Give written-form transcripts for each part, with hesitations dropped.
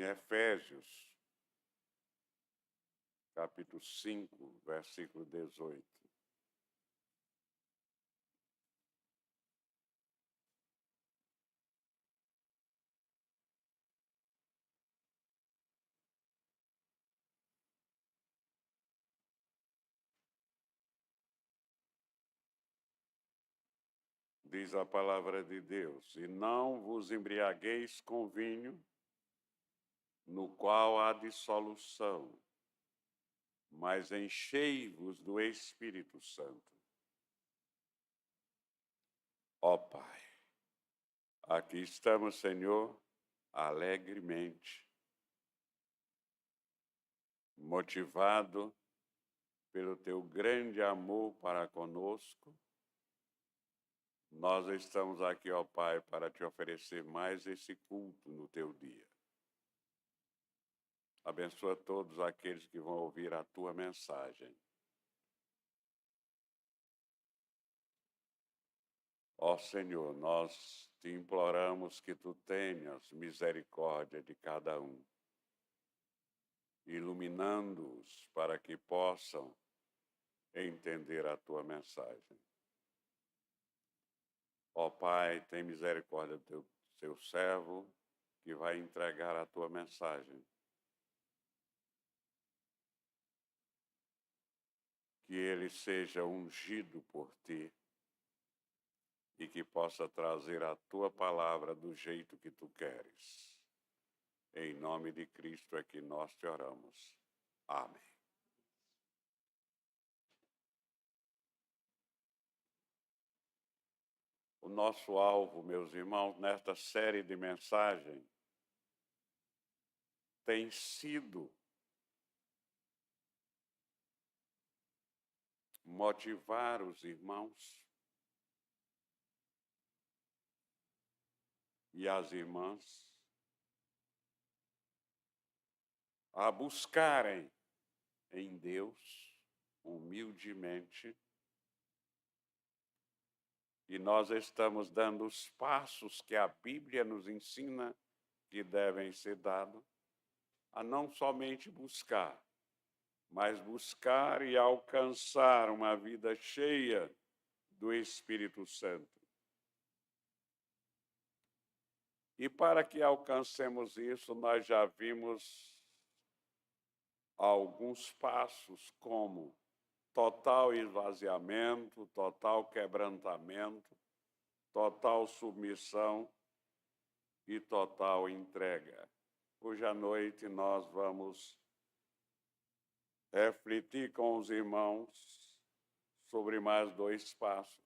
Efésios, capítulo 5, versículo 18. Diz a palavra de Deus: e não vos embriagueis com vinho, no qual há dissolução, mas enchei-vos do Espírito Santo. Ó Pai, aqui estamos, Senhor, alegremente, motivado pelo teu grande amor para conosco. Nós estamos aqui, ó Pai, para te oferecer mais esse culto no teu dia. Abençoa todos aqueles que vão ouvir a tua mensagem. Ó Senhor, nós te imploramos que tu tenhas misericórdia de cada um, iluminando-os para que possam entender a tua mensagem. Ó Pai, tem misericórdia do teu servo que vai entregar a tua mensagem. Que ele seja ungido por ti e que possa trazer a tua palavra do jeito que tu queres. Em nome de Cristo é que nós te oramos. Amém. O nosso alvo, meus irmãos, nesta série de mensagens, tem sido motivar os irmãos e as irmãs a buscarem em Deus, humildemente, e nós estamos dando os passos que a Bíblia nos ensina que devem ser dados, a não somente buscar, mas buscar e alcançar uma vida cheia do Espírito Santo. E para que alcancemos isso, nós já vimos alguns passos, como total esvaziamento, total quebrantamento, total submissão e total entrega. Hoje à noite nós vamos refletir com os irmãos sobre mais dois passos.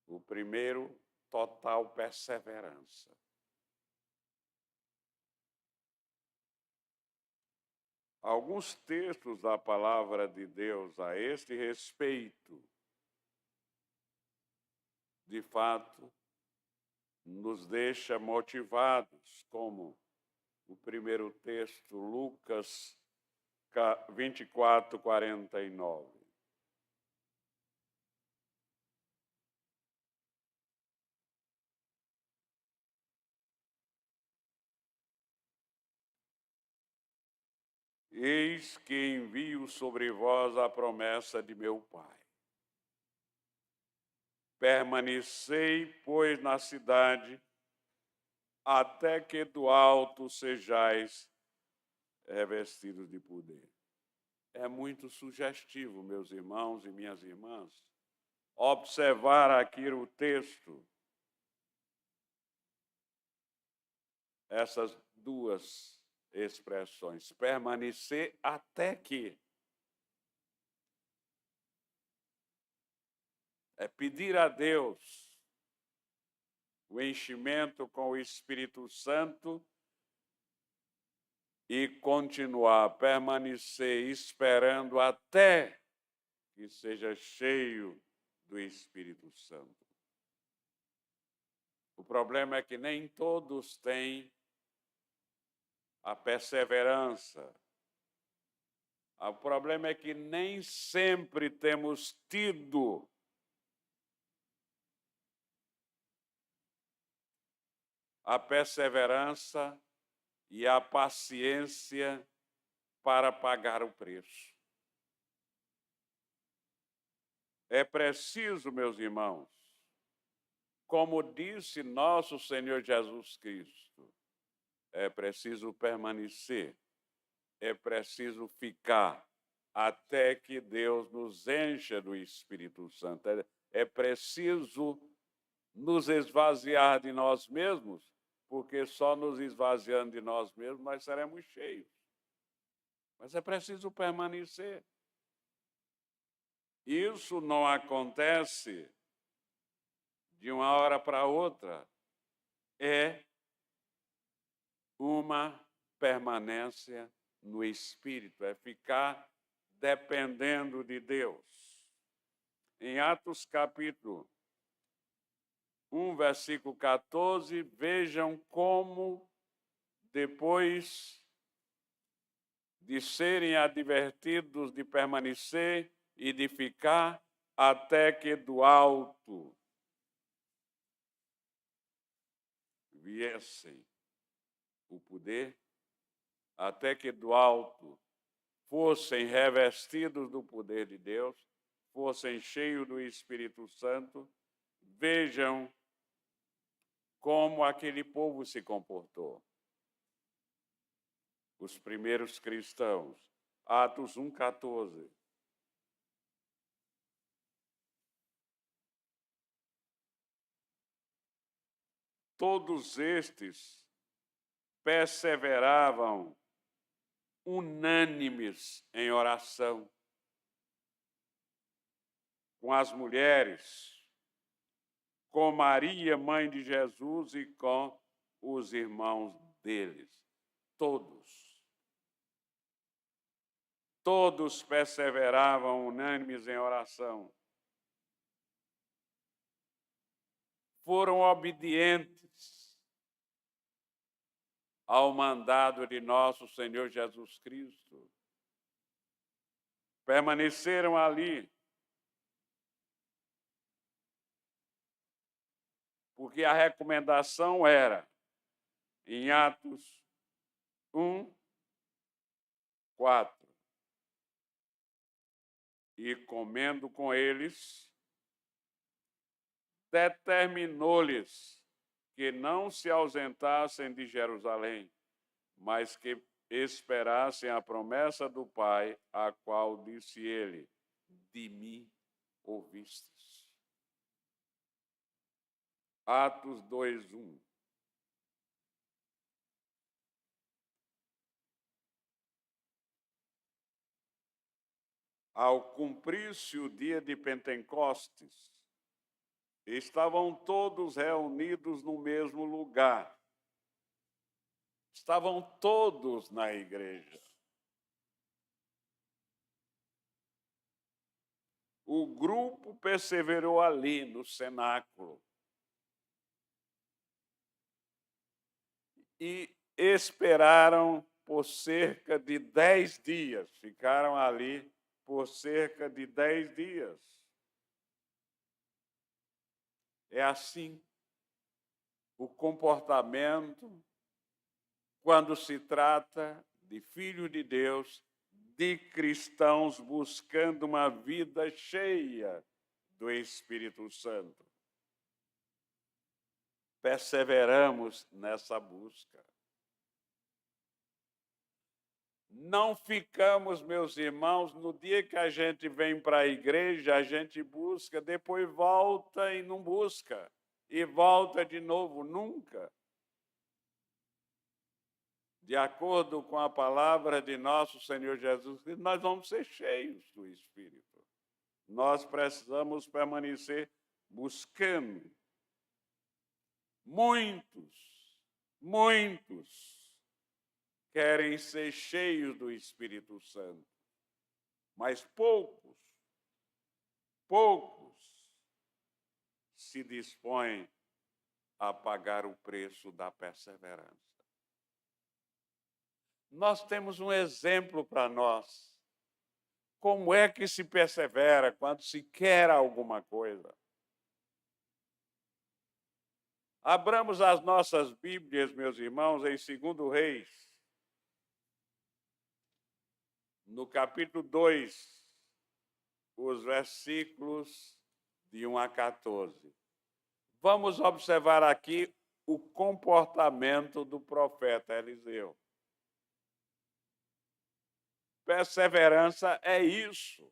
O primeiro, total perseverança. Alguns textos da palavra de Deus a este respeito, de fato, nos deixa motivados, como o primeiro texto, Lucas 24, 49. Eis que envio sobre vós a promessa de meu Pai. Permanecei, pois, na cidade, até que do alto sejais revestidos de poder. É muito sugestivo, meus irmãos e minhas irmãs, observar aqui o texto, essas duas expressões, permanecer até que. É pedir a Deus o enchimento com o Espírito Santo e continuar, permanecer esperando até que seja cheio do Espírito Santo. O problema é que nem todos têm a perseverança. O problema é que nem sempre temos tido a perseverança e a paciência para pagar o preço. É preciso, meus irmãos, como disse nosso Senhor Jesus Cristo, é preciso permanecer, é preciso ficar até que Deus nos encha do Espírito Santo. É preciso nos esvaziar de nós mesmos, porque só nos esvaziando de nós mesmos nós seremos cheios. Mas é preciso permanecer. Isso não acontece de uma hora para outra. É uma permanência no Espírito, é ficar dependendo de Deus. Em Atos capítulo 1, versículo 14, vejam como, depois de serem advertidos de permanecer e de ficar, até que do alto viessem o poder, até que do alto fossem revestidos do poder de Deus, fossem cheios do Espírito Santo. Vejam como aquele povo se comportou. Os primeiros cristãos, Atos 1,14. Todos estes perseveravam unânimes em oração com as mulheres, com Maria, mãe de Jesus, e com os irmãos deles. Todos perseveravam unânimes em oração. Foram obedientes ao mandado de nosso Senhor Jesus Cristo. Permaneceram ali, porque a recomendação era, em Atos 1, 4, e comendo com eles, determinou-lhes que não se ausentassem de Jerusalém, mas que esperassem a promessa do Pai, a qual disse ele: de mim ouvistes. Atos 2:1. Ao cumprir-se o dia de Pentecostes, estavam todos reunidos no mesmo lugar. Estavam todos na igreja. O grupo perseverou ali no cenáculo e esperaram por cerca de 10 dias. Ficaram ali por cerca de 10 dias. É assim o comportamento quando se trata de filhos de Deus, de cristãos buscando uma vida cheia do Espírito Santo. Perseveramos nessa busca. Não ficamos, meus irmãos, no dia que a gente vem para a igreja, a gente busca, depois volta e não busca, e volta de novo, nunca. De acordo com a palavra de nosso Senhor Jesus Cristo, nós vamos ser cheios do Espírito. Nós precisamos permanecer buscando. Muitos querem ser cheios do Espírito Santo, mas poucos se dispõem a pagar o preço da perseverança. Nós temos um exemplo para nós. Como é que se persevera quando se quer alguma coisa? Abramos as nossas Bíblias, meus irmãos, em 2 Reis, no capítulo 2, os versículos de 1 a 14. Vamos observar aqui o comportamento do profeta Eliseu. Perseverança é isso.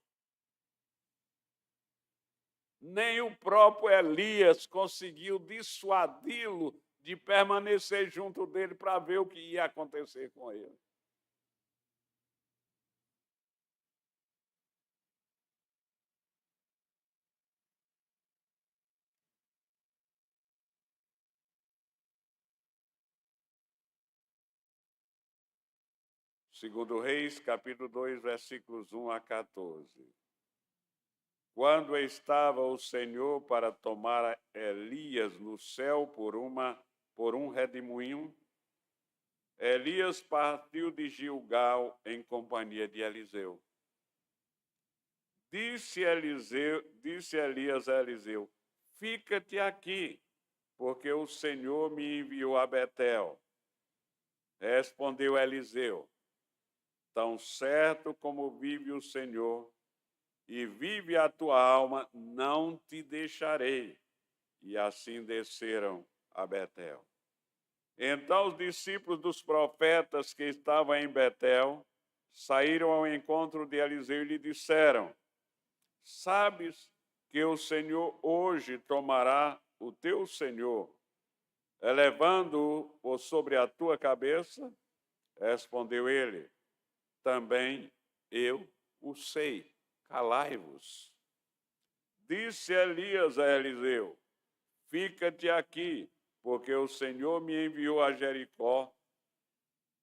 Nem o próprio Elias conseguiu dissuadi-lo de permanecer junto dele para ver o que ia acontecer com ele. Segundo Reis, capítulo 2, versículos 1 a 14. Quando estava o Senhor para tomar Elias no céu por um redemoinho, Elias partiu de Gilgal em companhia de Eliseu. Disse Elias a Eliseu: fica-te aqui, porque o Senhor me enviou a Betel. Respondeu Eliseu: tão certo como vive o Senhor, e vive a tua alma, não te deixarei. E assim desceram a Betel. Então os discípulos dos profetas que estavam em Betel saíram ao encontro de Eliseu e lhe disseram: sabes que o Senhor hoje tomará o teu senhor, elevando-o por sobre a tua cabeça? Respondeu ele: também eu o sei, calai-vos. Disse Elias a Eliseu: fica-te aqui, porque o Senhor me enviou a Jericó.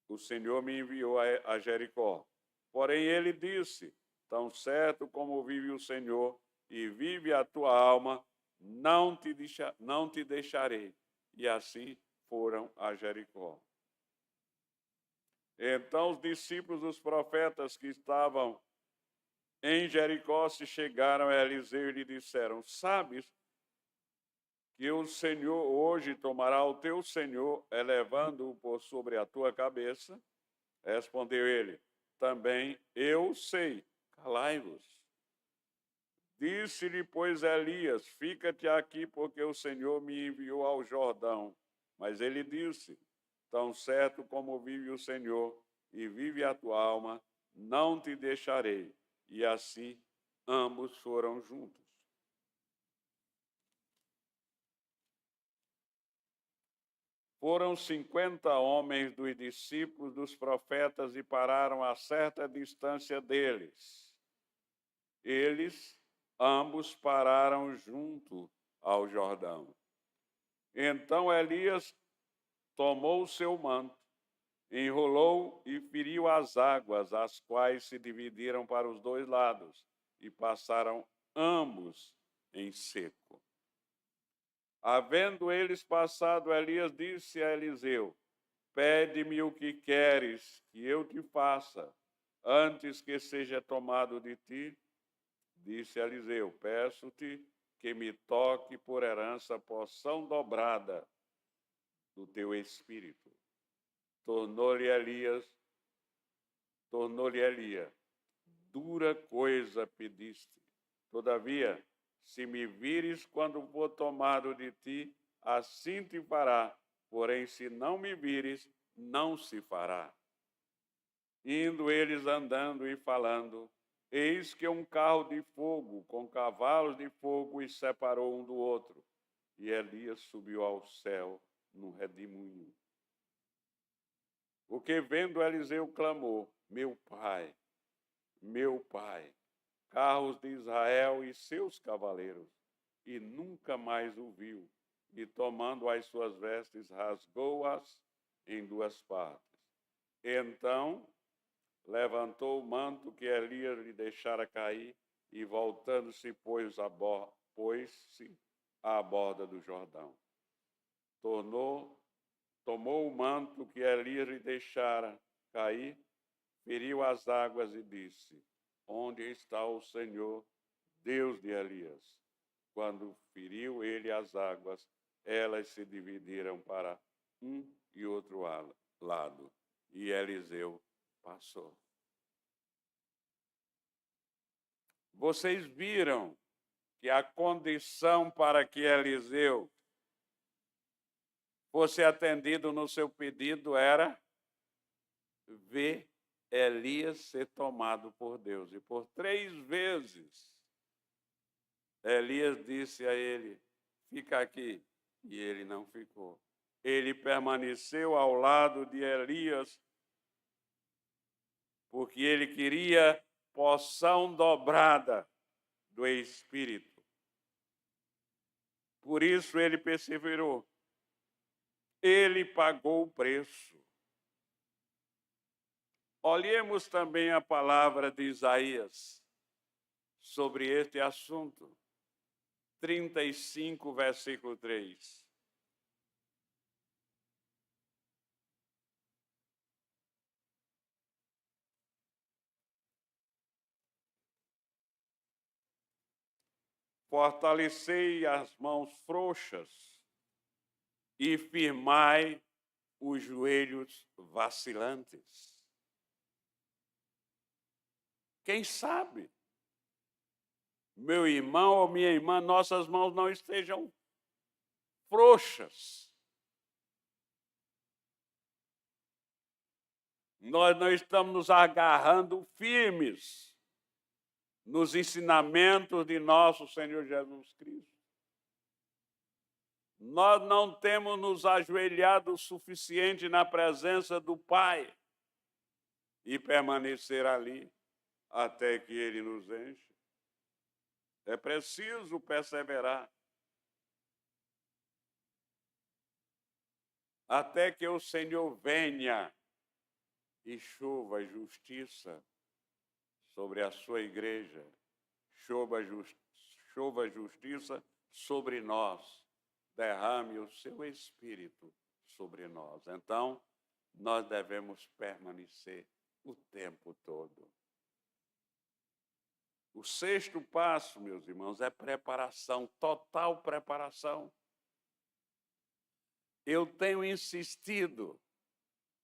O Senhor me enviou a Jericó. Porém ele disse: tão certo como vive o Senhor e vive a tua alma, não te deixarei. E assim foram a Jericó. Então os discípulos dos profetas que estavam em Jericó se chegaram a Eliseu e lhe disseram: sabes que o Senhor hoje tomará o teu senhor, elevando-o por sobre a tua cabeça? Respondeu ele: também eu sei, calai-vos. Disse-lhe, pois, Elias: fica-te aqui, porque o Senhor me enviou ao Jordão. Mas ele disse: tão certo como vive o Senhor e vive a tua alma, não te deixarei. E assim ambos foram juntos. Foram 50 homens dos discípulos dos profetas e pararam a certa distância deles. Eles ambos pararam junto ao Jordão. Então Elias tomou o seu manto, enrolou e feriu as águas, as quais se dividiram para os dois lados, e passaram ambos em seco. Havendo eles passado, Elias disse a Eliseu: pede-me o que queres que eu te faça, antes que seja tomado de ti. Disse Eliseu: peço-te que me toque por herança a porção dobrada do teu espírito. Tornou-lhe Elias: dura coisa pediste. Todavia, se me vires quando for tomado de ti, assim te fará. Porém, se não me vires, não se fará. Indo eles andando e falando, eis que um carro de fogo, com cavalos de fogo, os separou um do outro. E Elias subiu ao céu num redemoinho. O que vendo Eliseu clamou: meu pai, carros de Israel e seus cavaleiros. E nunca mais o viu. E tomando as suas vestes, rasgou-as em duas partes. Então levantou o manto que Elias lhe deixara cair e, voltando-se, pôs-se à borda do Jordão. Tomou o manto que Elias lhe deixara cair, feriu as águas e disse: onde está o Senhor, Deus de Elias? Quando feriu ele as águas, elas se dividiram para um e outro lado, e Eliseu passou. Vocês viram que a condição para que Eliseu fosse atendido no seu pedido era ver Elias ser tomado por Deus. E por 3 vezes, Elias disse a ele, fica aqui. E ele não ficou. Ele permaneceu ao lado de Elias, porque ele queria porção dobrada do Espírito. Por isso ele perseverou. Ele pagou o preço. Olhemos também a palavra de Isaías sobre este assunto. 35, versículo 3. Fortalecei as mãos frouxas e firmai os joelhos vacilantes. Quem sabe, meu irmão ou minha irmã, nossas mãos não estejam frouxas. Nós não estamos nos agarrando firmes nos ensinamentos de nosso Senhor Jesus Cristo. Nós não temos nos ajoelhado o suficiente na presença do Pai e permanecer ali até que Ele nos enche. É preciso perseverar até que o Senhor venha e chova justiça sobre a sua igreja, chova justiça sobre nós, derrame o seu Espírito sobre nós. Então, nós devemos permanecer o tempo todo. O 6º passo, meus irmãos, é preparação, total preparação. Eu tenho insistido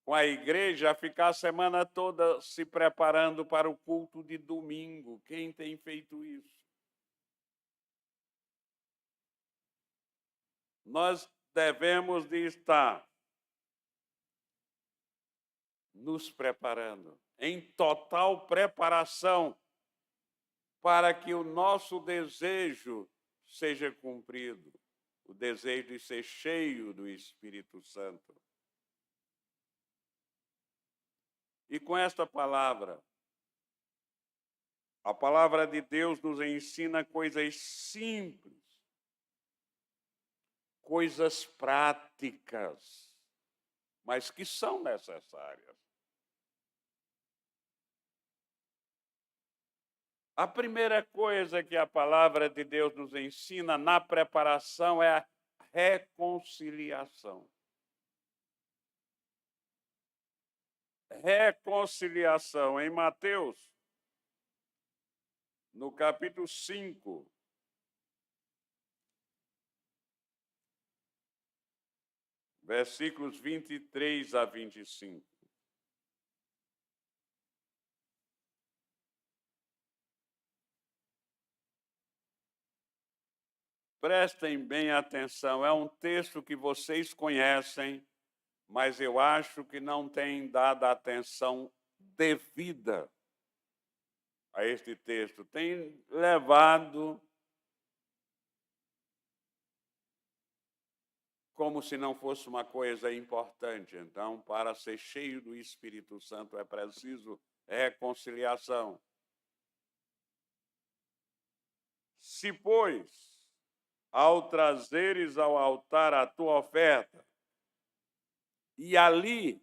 com a igreja a ficar a semana toda se preparando para o culto de domingo. Quem tem feito isso? Nós devemos de estar nos preparando, em total preparação, para que o nosso desejo seja cumprido, o desejo de ser cheio do Espírito Santo. E com esta palavra, a palavra de Deus nos ensina coisas simples, coisas práticas, mas que são necessárias. A primeira coisa que a palavra de Deus nos ensina na preparação é a reconciliação. Reconciliação. Em Mateus, no capítulo 5, versículos 23 a 25. Prestem bem atenção, é um texto que vocês conhecem, mas eu acho que não têm dado atenção devida a este texto. Tem levado como se não fosse uma coisa importante. Então, para ser cheio do Espírito Santo é preciso reconciliação. Se, pois, ao trazeres ao altar a tua oferta, e ali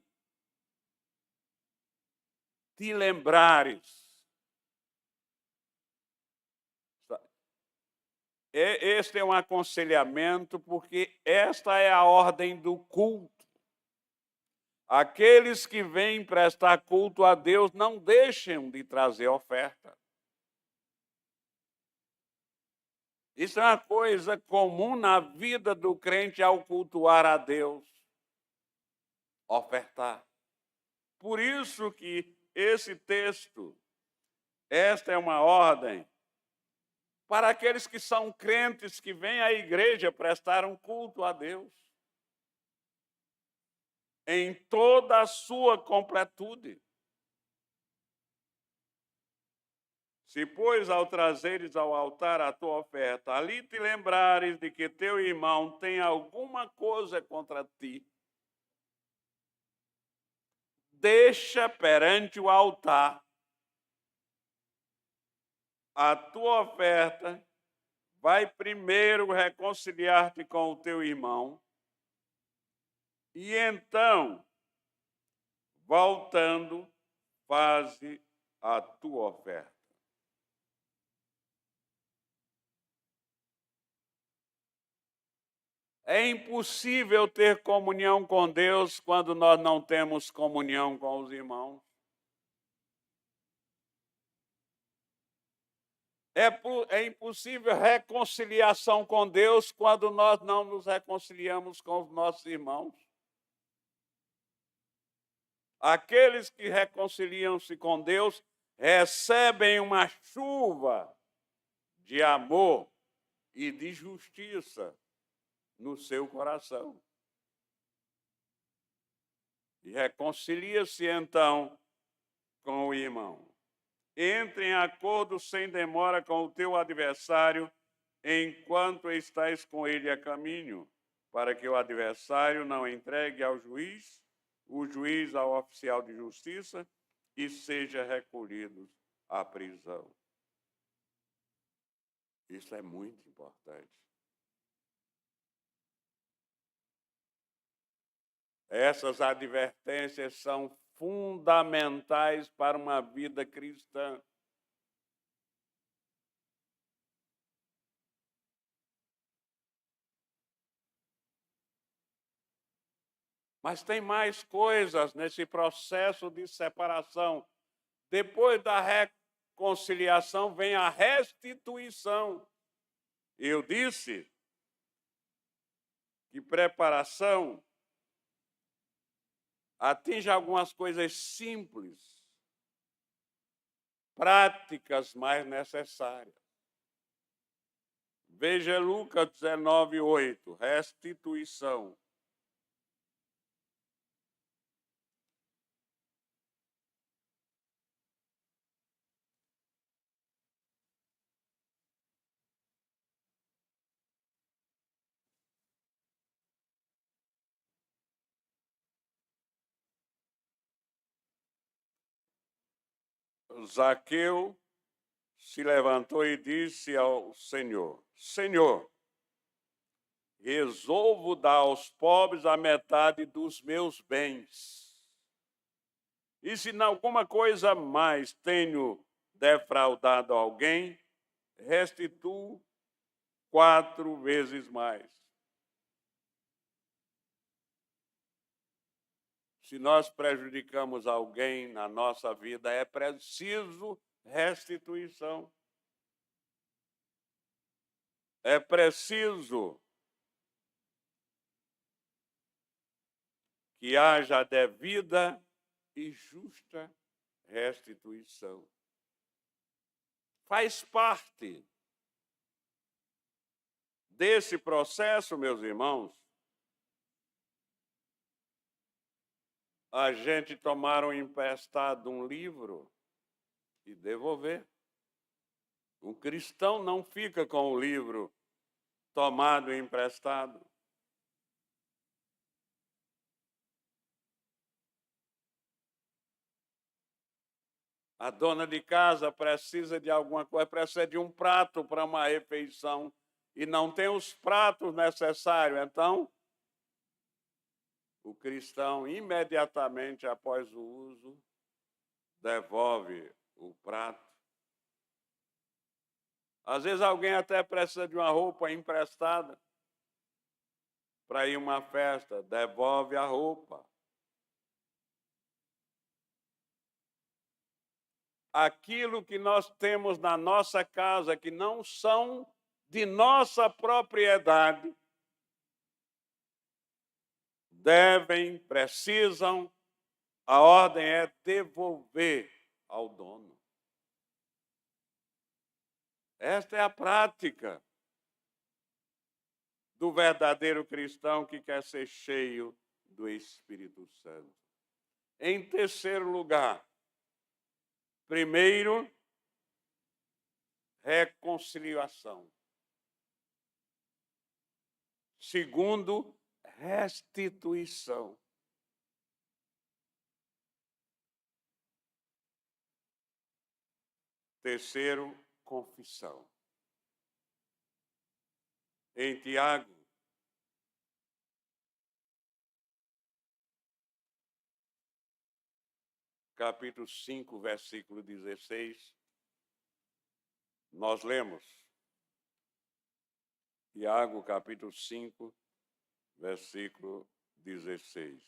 te lembrares. Este é um aconselhamento, porque esta é a ordem do culto. Aqueles que vêm prestar culto a Deus não deixem de trazer oferta. Isso é uma coisa comum na vida do crente ao cultuar a Deus, ofertar. Por isso que esse texto, esta é uma ordem para aqueles que são crentes que vêm à igreja prestar um culto a Deus em toda a sua completude. Se, pois, ao trazeres ao altar a tua oferta, ali te lembrares de que teu irmão tem alguma coisa contra ti, deixa perante o altar a tua oferta, vai primeiro reconciliar-te com o teu irmão, e então, voltando, faze a tua oferta. É impossível ter comunhão com Deus quando nós não temos comunhão com os irmãos. É impossível reconciliação com Deus quando nós não nos reconciliamos com os nossos irmãos. Aqueles que reconciliam-se com Deus recebem uma chuva de amor e de justiça no seu coração. E reconcilia-se então com o irmão. Entre em acordo sem demora com o teu adversário, enquanto estás com ele a caminho, para que o adversário não entregue ao juiz, o juiz ao oficial de justiça, e seja recolhido à prisão. Isso é muito importante. Essas advertências são fundamentais para uma vida cristã. Mas tem mais coisas nesse processo de separação. Depois da reconciliação vem a restituição. Eu disse que preparação atinge algumas coisas simples, práticas mais necessárias. Veja Lucas 19:8, restituição. Zaqueu se levantou e disse ao Senhor: Senhor, resolvo dar aos pobres a metade dos meus bens. E se em alguma coisa mais tenho defraudado alguém, restituo 4 vezes mais. Se nós prejudicamos alguém na nossa vida, é preciso restituição. É preciso que haja devida e justa restituição. Faz parte desse processo, meus irmãos, a gente tomar emprestado um livro e devolver. Um cristão não fica com o livro tomado e emprestado. A dona de casa precisa de alguma coisa, precisa de um prato para uma refeição e não tem os pratos necessários. Então, o cristão, imediatamente após o uso, devolve o prato. Às vezes alguém até precisa de uma roupa emprestada para ir a uma festa, devolve a roupa. Aquilo que nós temos na nossa casa que não são de nossa propriedade precisam, a ordem é devolver ao dono. Esta é a prática do verdadeiro cristão que quer ser cheio do Espírito Santo. Em terceiro lugar, primeiro, reconciliação. Segundo, restituição. Terceiro, confissão. Em Tiago, capítulo 5, versículo 16, nós lemos. Tiago, capítulo 5, versículo 16.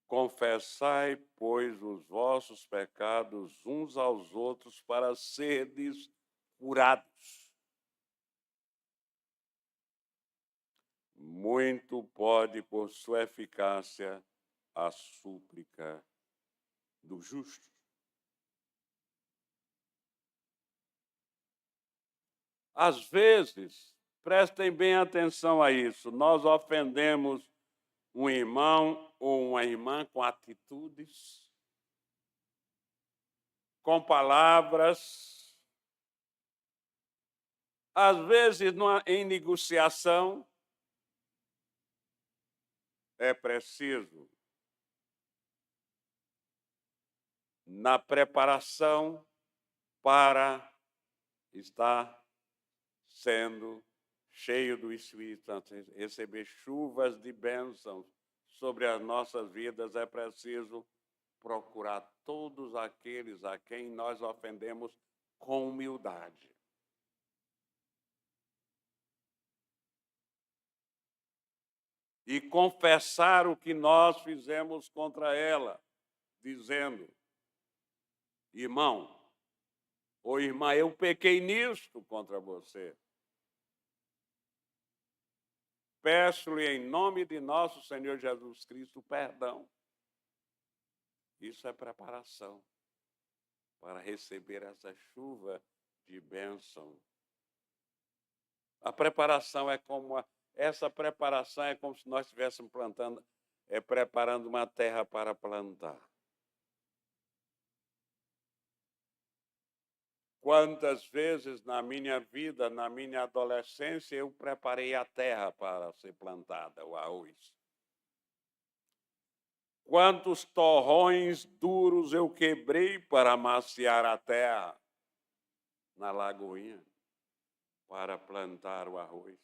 Confessai, pois, os vossos pecados uns aos outros para serdes curados. Muito pode, por sua eficácia, a súplica do justo. Às vezes, prestem bem atenção a isso, nós ofendemos um irmão ou uma irmã com atitudes, com palavras, às vezes em negociação, é preciso, na preparação para estar sendo cheio do Espírito Santo, receber chuvas de bênçãos sobre as nossas vidas, é preciso procurar todos aqueles a quem nós ofendemos com humildade. E confessar o que nós fizemos contra ela, dizendo: irmão ou irmã, eu pequei nisto contra você. Peço-lhe em nome de nosso Senhor Jesus Cristo perdão. Isso é preparação para receber essa chuva de bênção. A preparação é como essa preparação é como se nós estivéssemos preparando uma terra para plantar. Quantas vezes na minha vida, na minha adolescência, eu preparei a terra para ser plantada, o arroz. Quantos torrões duros eu quebrei para amaciar a terra na lagoinha, para plantar o arroz.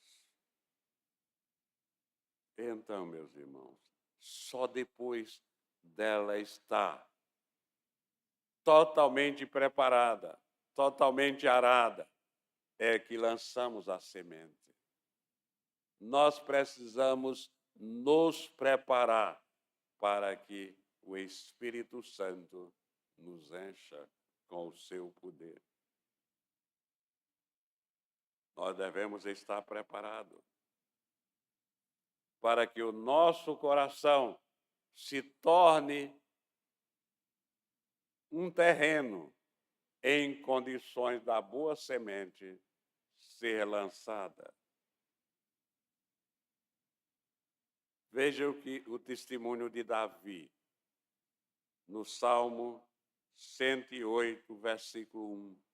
Então, meus irmãos, só depois dela estar totalmente preparada, totalmente arada, é que lançamos a semente. Nós precisamos nos preparar para que o Espírito Santo nos encha com o seu poder. Nós devemos estar preparados para que o nosso coração se torne um terreno em condições da boa semente ser lançada. Veja o testemunho de Davi, no Salmo 108, versículo 1.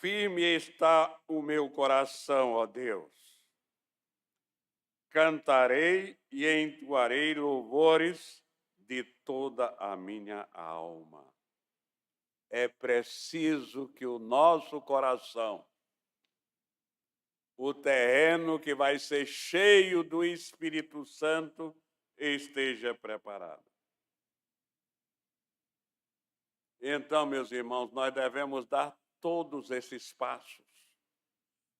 Firme está o meu coração, ó Deus. Cantarei e entoarei louvores de toda a minha alma. É preciso que o nosso coração o terreno que vai ser cheio do Espírito Santo esteja preparado. Então, meus irmãos, nós devemos dar todos esses passos.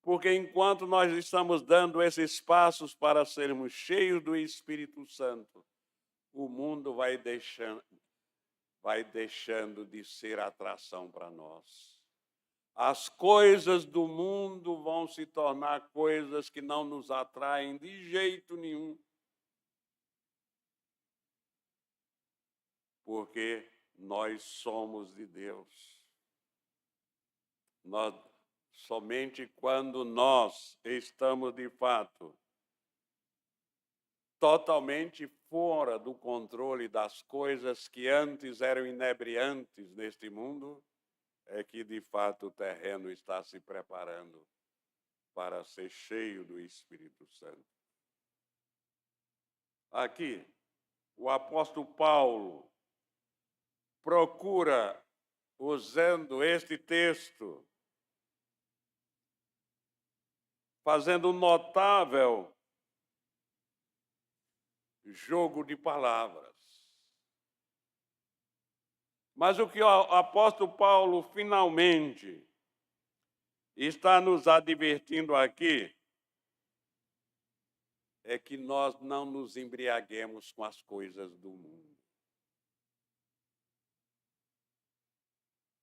Porque enquanto nós estamos dando esses passos para sermos cheios do Espírito Santo, o mundo vai deixando de ser atração para nós. As coisas do mundo vão se tornar coisas que não nos atraem de jeito nenhum. Porque nós somos de Deus. Somente quando nós estamos, de fato, totalmente fora do controle das coisas que antes eram inebriantes neste mundo, é que, de fato, o terreno está se preparando para ser cheio do Espírito Santo. Aqui, o apóstolo Paulo procura, usando este texto, fazendo um notável jogo de palavras. Mas o que o apóstolo Paulo finalmente está nos advertindo aqui é que nós não nos embriaguemos com as coisas do mundo.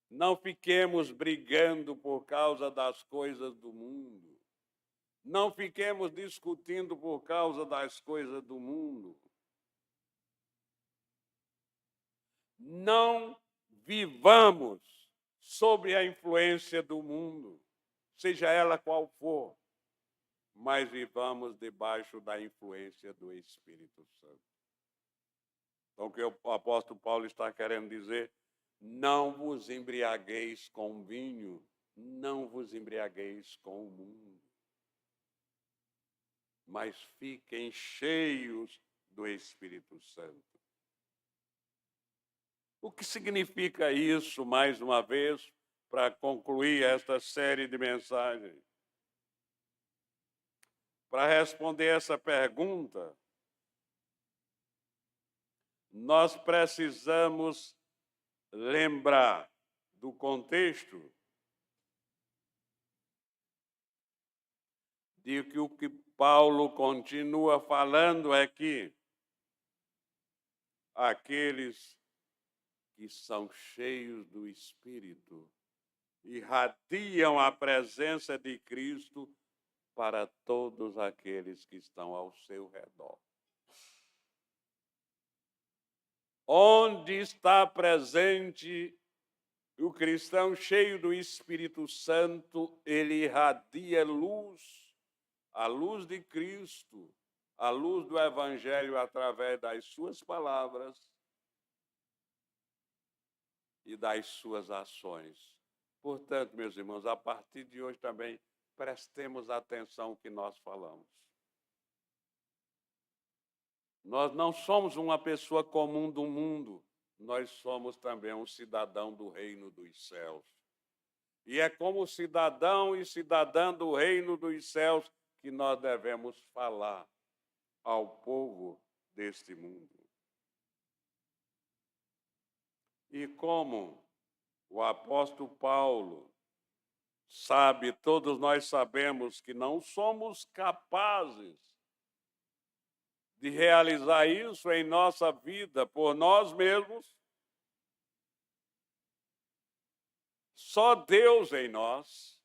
Não fiquemos brigando por causa das coisas do mundo. Não fiquemos discutindo por causa das coisas do mundo. Não vivamos sob a influência do mundo, seja ela qual for, mas vivamos debaixo da influência do Espírito Santo. Então, o que o apóstolo Paulo está querendo dizer? Não vos embriagueis com vinho, não vos embriagueis com o mundo, mas fiquem cheios do Espírito Santo. O que significa isso, mais uma vez, para concluir esta série de mensagens? Para responder essa pergunta, nós precisamos lembrar do contexto de que o que Paulo continua falando é que aqueles que são cheios do Espírito irradiam a presença de Cristo para todos aqueles que estão ao seu redor. Onde está presente o cristão cheio do Espírito Santo, ele irradia luz, a luz de Cristo, a luz do Evangelho através das suas palavras e das suas ações. Portanto, meus irmãos, a partir de hoje também prestemos atenção ao que nós falamos. Nós não somos uma pessoa comum do mundo, nós somos também um cidadão do reino dos céus. E é como cidadão e cidadã do reino dos céus que nós devemos falar ao povo deste mundo. E como o apóstolo Paulo sabe, todos nós sabemos que não somos capazes de realizar isso em nossa vida por nós mesmos. Só Deus em nós.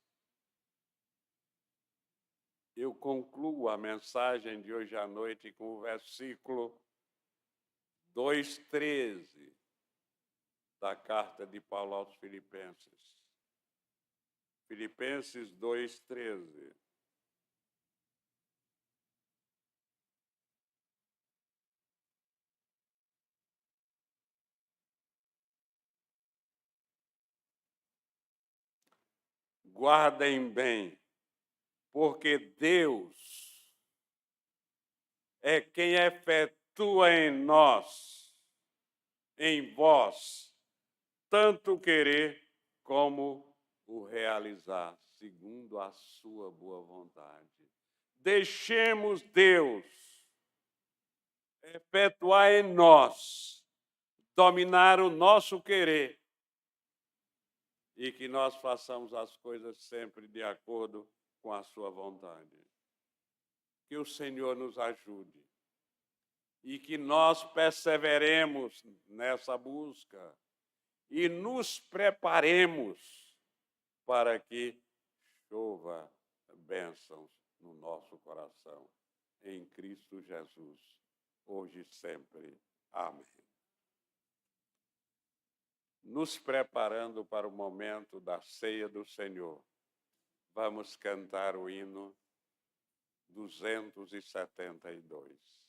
Eu concluo a mensagem de hoje à noite com o versículo 2:13 da carta de Paulo aos Filipenses. Filipenses 2:13. Guardem bem, porque Deus é quem efetua em nós, em vós, tanto querer como o realizar segundo a sua boa vontade. Deixemos Deus efetuar em nós, dominar o nosso querer, e que nós façamos as coisas sempre de acordo com a sua vontade. Que o Senhor nos ajude e que nós perseveremos nessa busca e nos preparemos para que chova bênçãos no nosso coração. Em Cristo Jesus, hoje e sempre. Amém. Nos preparando para o momento da ceia do Senhor, vamos cantar o hino 272.